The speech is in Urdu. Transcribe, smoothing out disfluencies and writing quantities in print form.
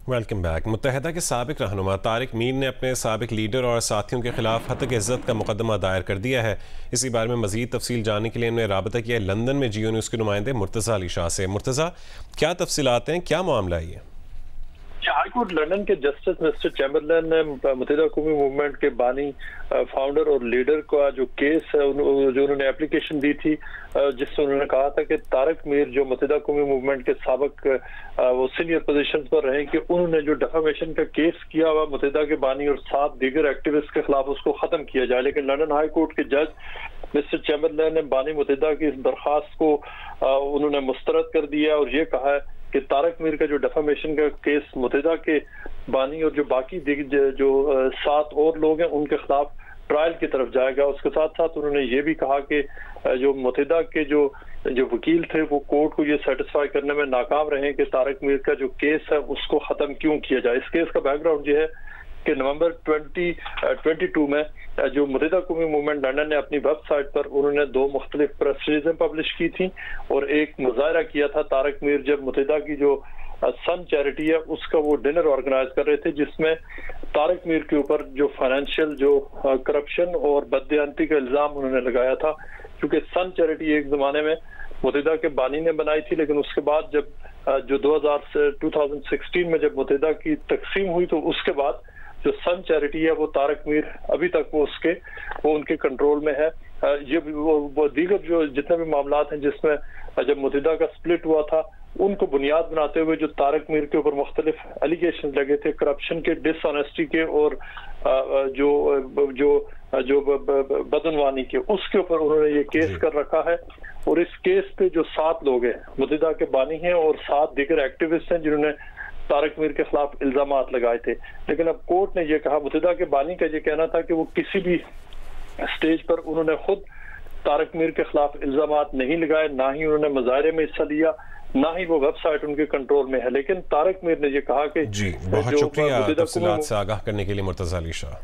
Welcome back. متحدہ کے سابق رہنما طارق میر نے اپنے سابق لیڈر اور ساتھیوں کے خلاف ہتک عزت کا مقدمہ دائر کر دیا ہے۔ اسی بارے میں مزید تفصیل جاننے کے لیے ہم نے رابطہ کیا ہے لندن میں جیو نیوز کے نمائندے مرتضی علی شاہ سے۔ مرتضی، کیا تفصیلات ہیں، کیا معاملہ ہے یہ؟ ہائی کورٹ لندن کے جسٹس مسٹر چیمبرلین نے متحدہ قومی موومنٹ کے بانی فاؤنڈر اور لیڈر کا جو کیس ہے جو انہوں نے اپلیکیشن دی تھی، جس میں انہوں نے کہا تھا کہ طارق میر جو متحدہ قومی موومنٹ کے سابق وہ سینئر پوزیشنز پر رہے کہ انہوں نے جو ڈیفامیشن کا کیس کیا ہوا متحدہ کے بانی اور 7 دیگر ایکٹیوسٹ کے خلاف اس کو ختم کیا جائے، لیکن لندن ہائی کورٹ کے جج مسٹر چیمبرلین نے بانی متحدہ کی اس درخواست کو انہوں نے مسترد کر دیا اور یہ کہا ہے کہ طارق میر کا جو ڈیفامیشن کا کیس متحدہ کے بانی اور جو باقی جو 7 اور لوگ ہیں ان کے خلاف ٹرائل کی طرف جائے گا۔ اس کے ساتھ ساتھ انہوں نے یہ بھی کہا کہ جو متحدہ کے جو وکیل تھے وہ کورٹ کو یہ سیٹسفائی کرنے میں ناکام رہے کہ طارق میر کا جو کیس ہے اس کو ختم کیوں کیا جائے۔ اس کیس کا بیک گراؤنڈ یہ ہے کہ نومبر 2022 میں جو متحدہ قومی موومنٹ لندن نے اپنی ویب سائٹ پر انہوں نے 2 مختلف پریس ریلیزیں پبلش کی تھیں اور ایک مظاہرہ کیا تھا طارق میر جب متحدہ کی جو سن چیریٹی ہے اس کا وہ ڈنر آرگنائز کر رہے تھے، جس میں طارق میر کے اوپر جو فائنینشیل جو کرپشن اور بددیانتی کا الزام انہوں نے لگایا تھا، کیونکہ سن چیریٹی ایک زمانے میں متحدہ کے بانی نے بنائی تھی، لیکن اس کے بعد جب جو 2016 میں جب متحدہ کی تقسیم ہوئی تو اس کے بعد جو سن چیریٹی ہے وہ طارق میر ابھی تک وہ ان کے کنٹرول میں ہے۔ یہ وہ دیگر جو جتنے بھی معاملات ہیں جس میں جب متحدہ کا سپلٹ ہوا تھا ان کو بنیاد بناتے ہوئے جو طارق میر کے اوپر مختلف ایلیگیشن لگے تھے کرپشن کے، ڈس آنیسٹی کے اور جو بدعنوانی کے، اس کے اوپر انہوں نے یہ کیس کر رکھا ہے اور اس کیس پہ جو 7 لوگ ہیں متحدہ کے بانی ہیں اور 7 دیگر ایکٹیوسٹ ہیں جنہوں نے طارق میر کے خلاف الزامات لگائے تھے، لیکن اب کورٹ نے یہ کہا، متحدہ کے بانی کا یہ کہنا تھا کہ وہ کسی بھی سٹیج پر انہوں نے خود طارق میر کے خلاف الزامات نہیں لگائے، نہ ہی انہوں نے مظاہرے میں حصہ لیا، نہ ہی وہ ویب سائٹ ان کے کنٹرول میں ہے، لیکن طارق میر نے یہ کہا کہ بہت شکریہ تفصیلات سے آگاہ کرنے کے لیے مرتضی علی شاہ۔